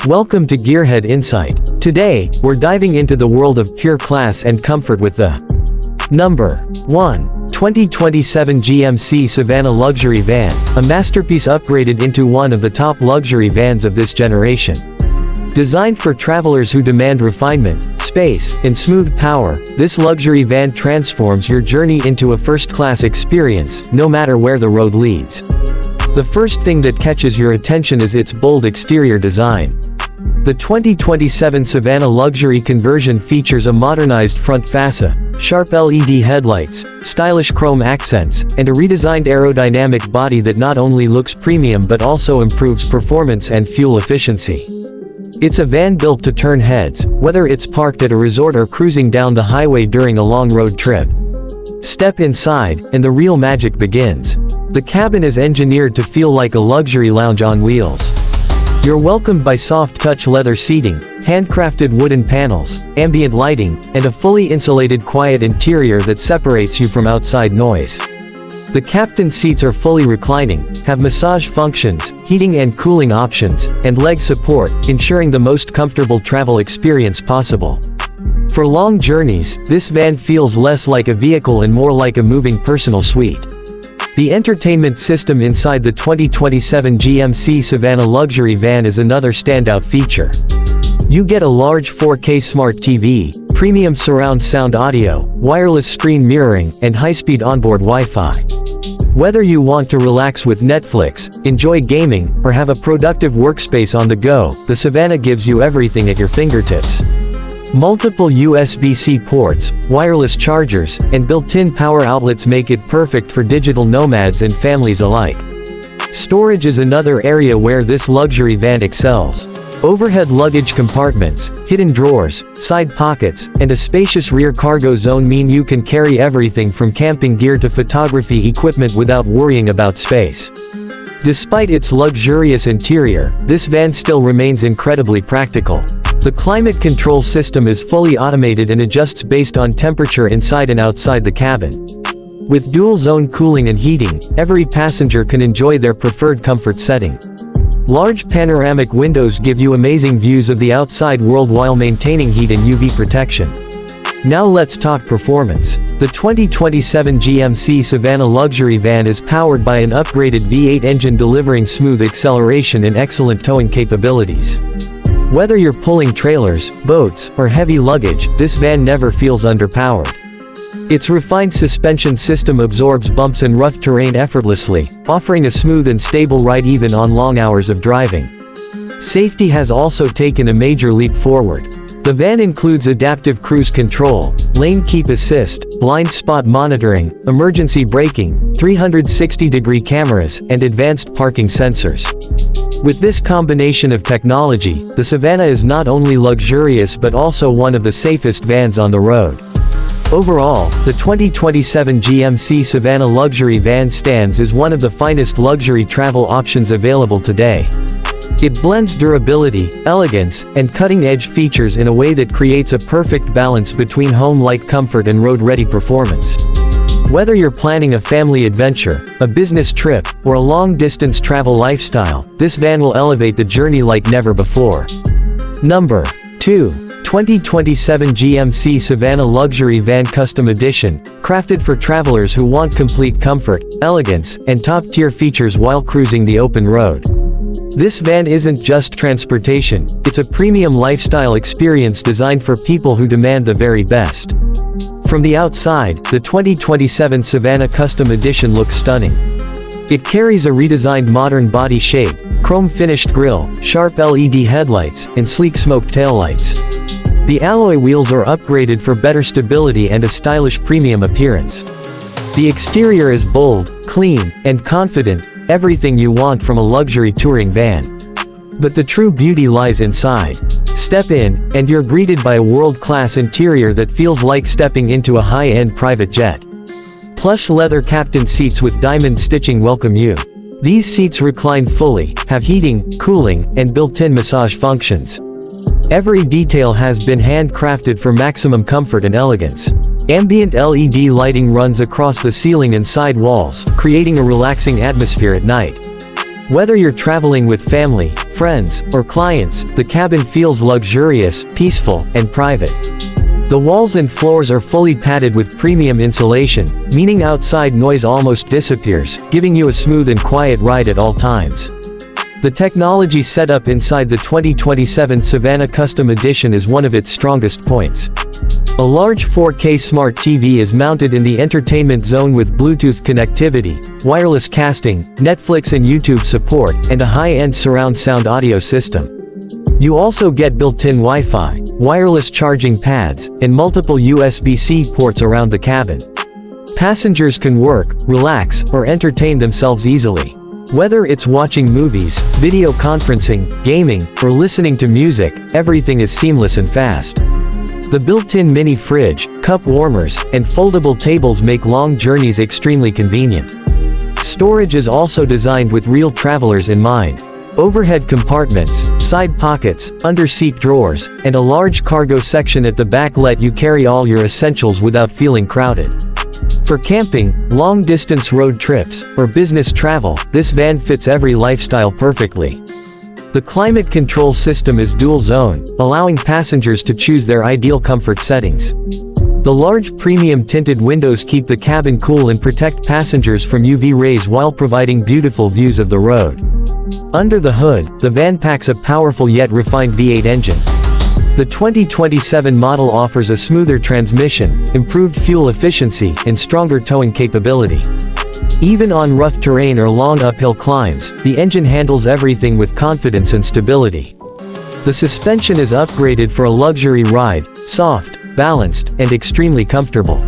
Welcome to Gearhead Insight. Today, we're diving into the world of pure class and comfort with the Number 1. 2027 GMC Savana Luxury Van, a masterpiece upgraded into one of the top luxury vans of this generation. Designed for travelers who demand refinement, space, and smooth power, this luxury van transforms your journey into a first-class experience, no matter where the road leads. The first thing that catches your attention is its bold exterior design. The 2027 Savana Luxury conversion features a modernized front fascia, sharp LED headlights, stylish chrome accents, and a redesigned aerodynamic body that not only looks premium but also improves performance and fuel efficiency. It's a van built to turn heads, whether it's parked at a resort or cruising down the highway during a long road trip. Step inside, and the real magic begins. The cabin is engineered to feel like a luxury lounge on wheels. You're welcomed by soft-touch leather seating, handcrafted wooden panels, ambient lighting, and a fully insulated quiet interior that separates you from outside noise. The captain's seats are fully reclining, have massage functions, heating and cooling options, and leg support, ensuring the most comfortable travel experience possible. For long journeys, this van feels less like a vehicle and more like a moving personal suite. The entertainment system inside the 2027 GMC Savana Luxury Van is another standout feature. You get a large 4K smart TV, premium surround sound audio, wireless screen mirroring, and high-speed onboard Wi-Fi. Whether you want to relax with Netflix, enjoy gaming, or have a productive workspace on the go, the Savana gives you everything at your fingertips. Multiple USB-C ports, wireless chargers, and built-in power outlets make it perfect for digital nomads and families alike. Storage is another area where this luxury van excels. Overhead luggage compartments, hidden drawers, side pockets, and a spacious rear cargo zone mean you can carry everything from camping gear to photography equipment without worrying about space. Despite its luxurious interior, this van still remains incredibly practical. The climate control system is fully automated and adjusts based on temperature inside and outside the cabin. With dual-zone cooling and heating, every passenger can enjoy their preferred comfort setting. Large panoramic windows give you amazing views of the outside world while maintaining heat and UV protection. Now let's talk performance. The 2027 GMC Savana Luxury Van is powered by an upgraded V8 engine delivering smooth acceleration and excellent towing capabilities. Whether you're pulling trailers, boats, or heavy luggage, this van never feels underpowered. Its refined suspension system absorbs bumps and rough terrain effortlessly, offering a smooth and stable ride even on long hours of driving. Safety has also taken a major leap forward. The van includes adaptive cruise control, lane keep assist, blind spot monitoring, emergency braking, 360-degree cameras, and advanced parking sensors. With this combination of technology, the Savana is not only luxurious but also one of the safest vans on the road. Overall, the 2027 GMC Savana Luxury Van stands as one of the finest luxury travel options available today. It blends durability, elegance, and cutting-edge features in a way that creates a perfect balance between home-like comfort and road-ready performance. Whether you're planning a family adventure, a business trip, or a long-distance travel lifestyle, this van will elevate the journey like never before. Number 2. 2027 GMC Savana Luxury Van Custom Edition, crafted for travelers who want complete comfort, elegance, and top-tier features while cruising the open road. This van isn't just transportation, it's a premium lifestyle experience designed for people who demand the very best. From the outside, the 2027 Savana Custom Edition looks stunning. It carries a redesigned modern body shape, chrome-finished grille, sharp LED headlights, and sleek smoked taillights. The alloy wheels are upgraded for better stability and a stylish premium appearance. The exterior is bold, clean, and confident, everything you want from a luxury touring van. But the true beauty lies inside. Step in, and you're greeted by a world-class interior that feels like stepping into a high-end private jet. Plush leather captain seats with diamond stitching welcome you. These seats recline fully, have heating, cooling, and built-in massage functions. Every detail has been handcrafted for maximum comfort and elegance. Ambient LED lighting runs across the ceiling and side walls, creating a relaxing atmosphere at night. Whether you're traveling with family, friends, or clients, the cabin feels luxurious, peaceful, and private. The walls and floors are fully padded with premium insulation, meaning outside noise almost disappears, giving you a smooth and quiet ride at all times. The technology set up inside the 2027 Savana Custom Edition is one of its strongest points. A large 4K smart TV is mounted in the entertainment zone with Bluetooth connectivity, wireless casting, Netflix and YouTube support, and a high-end surround sound audio system. You also get built-in Wi-Fi, wireless charging pads, and multiple USB-C ports around the cabin. Passengers can work, relax, or entertain themselves easily. Whether it's watching movies, video conferencing, gaming, or listening to music, everything is seamless and fast. The built-in mini fridge, cup warmers, and foldable tables make long journeys extremely convenient. Storage is also designed with real travelers in mind. Overhead compartments, side pockets, under-seat drawers, and a large cargo section at the back let you carry all your essentials without feeling crowded. For camping, long-distance road trips, or business travel, this van fits every lifestyle perfectly. The climate control system is dual-zone, allowing passengers to choose their ideal comfort settings. The large premium tinted windows keep the cabin cool and protect passengers from UV rays while providing beautiful views of the road. Under the hood, the van packs a powerful yet refined V8 engine. The 2027 model offers a smoother transmission, improved fuel efficiency, and stronger towing capability. Even on rough terrain or long uphill climbs, the engine handles everything with confidence and stability. The suspension is upgraded for a luxury ride, soft, balanced, and extremely comfortable.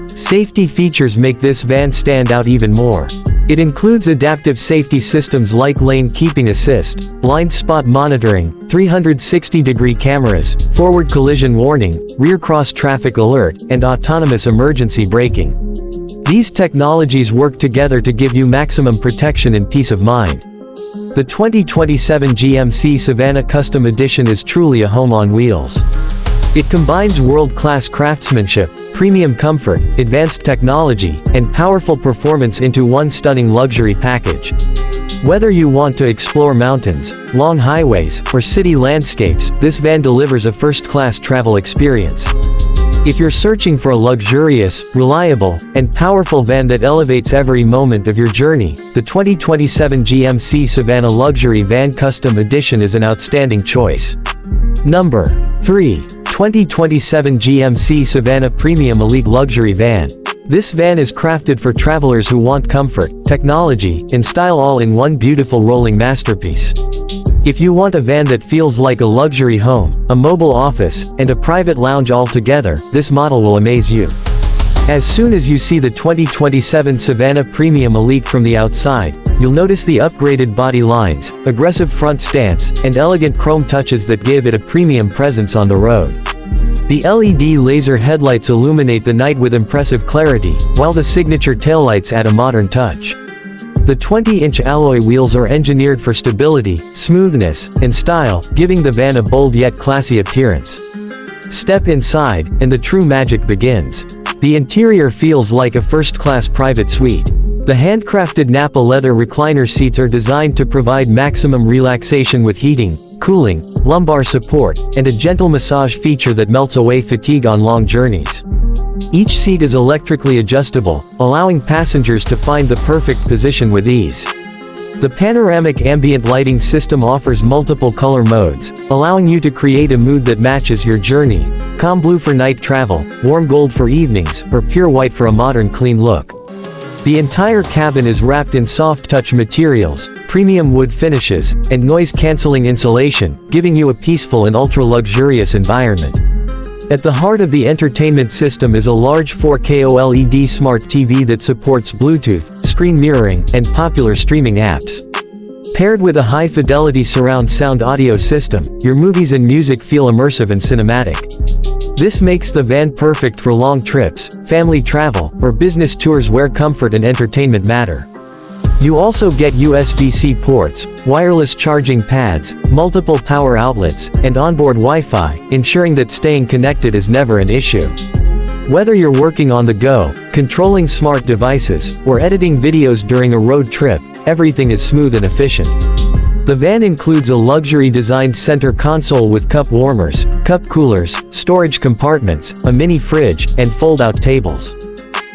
Safety features make this van stand out even more. It includes adaptive safety systems like lane keeping assist, blind spot monitoring, 360-degree cameras, forward collision warning, rear cross traffic alert, and autonomous emergency braking. These technologies work together to give you maximum protection and peace of mind. The 2027 GMC Savana Custom Edition is truly a home on wheels. It combines world-class craftsmanship, premium comfort, advanced technology, and powerful performance into one stunning luxury package. Whether you want to explore mountains, long highways, or city landscapes, this van delivers a first-class travel experience. If you're searching for a luxurious, reliable, and powerful van that elevates every moment of your journey, the 2027 GMC Savana Luxury Van Custom Edition is an outstanding choice. Number 3. 2027 GMC Savana Premium Elite Luxury Van. This van is crafted for travelers who want comfort, technology, and style all in one beautiful rolling masterpiece. If you want a van that feels like a luxury home, a mobile office, and a private lounge all together, this model will amaze you. As soon as you see the 2027 Savana Premium Elite from the outside, you'll notice the upgraded body lines, aggressive front stance, and elegant chrome touches that give it a premium presence on the road. The LED laser headlights illuminate the night with impressive clarity, while the signature taillights add a modern touch. The 20-inch alloy wheels are engineered for stability, smoothness, and style, giving the van a bold yet classy appearance. Step inside, and the true magic begins. The interior feels like a first-class private suite. The handcrafted Napa leather recliner seats are designed to provide maximum relaxation with heating, cooling, lumbar support, and a gentle massage feature that melts away fatigue on long journeys. Each seat is electrically adjustable, allowing passengers to find the perfect position with ease. The panoramic ambient lighting system offers multiple color modes, allowing you to create a mood that matches your journey: calm blue for night travel, warm gold for evenings, or pure white for a modern clean look. The entire cabin is wrapped in soft-touch materials, premium wood finishes, and noise-canceling insulation, giving you a peaceful and ultra-luxurious environment. At the heart of the entertainment system is a large 4K OLED smart TV that supports Bluetooth, screen mirroring, and popular streaming apps. Paired with a high-fidelity surround sound audio system, your movies and music feel immersive and cinematic. This makes the van perfect for long trips, family travel, or business tours where comfort and entertainment matter. You also get USB-C ports, wireless charging pads, multiple power outlets, and onboard Wi-Fi, ensuring that staying connected is never an issue. Whether you're working on the go, controlling smart devices, or editing videos during a road trip, everything is smooth and efficient. The van includes a luxury-designed center console with cup warmers, cup coolers, storage compartments, a mini fridge, and fold-out tables.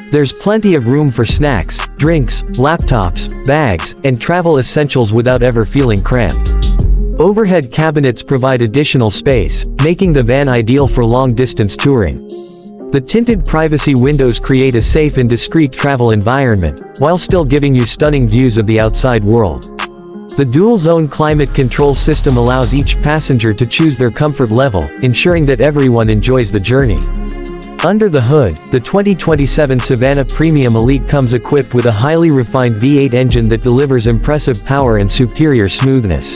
There's plenty of room for snacks, drinks, laptops, bags, and travel essentials without ever feeling cramped. Overhead cabinets provide additional space, making the van ideal for long-distance touring. The tinted privacy windows create a safe and discreet travel environment, while still giving you stunning views of the outside world. The dual-zone climate control system allows each passenger to choose their comfort level, ensuring that everyone enjoys the journey. Under the hood, the 2027 Savana Premium Elite comes equipped with a highly refined V8 engine that delivers impressive power and superior smoothness.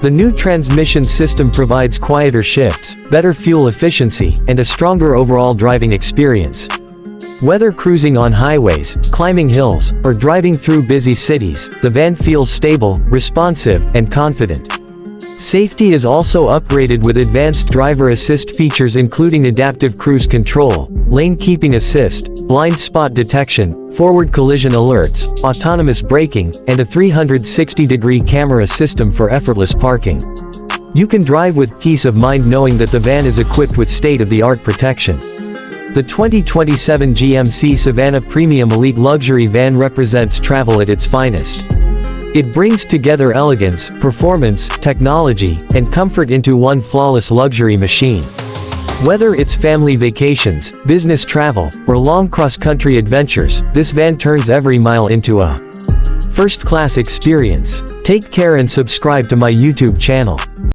The new transmission system provides quieter shifts, better fuel efficiency, and a stronger overall driving experience. Whether cruising on highways, climbing hills, or driving through busy cities, the van feels stable, responsive, and confident. Safety is also upgraded with advanced driver assist features including adaptive cruise control, lane keeping assist, blind spot detection, forward collision alerts, autonomous braking, and a 360-degree camera system for effortless parking. You can drive with peace of mind knowing that the van is equipped with state-of-the-art protection. The 2027 GMC Savana Premium Elite Luxury Van represents travel at its finest. It brings together elegance, performance, technology, and comfort into one flawless luxury machine. Whether it's family vacations, business travel, or long cross-country adventures, this van turns every mile into a first-class experience. Take care and subscribe to my YouTube channel.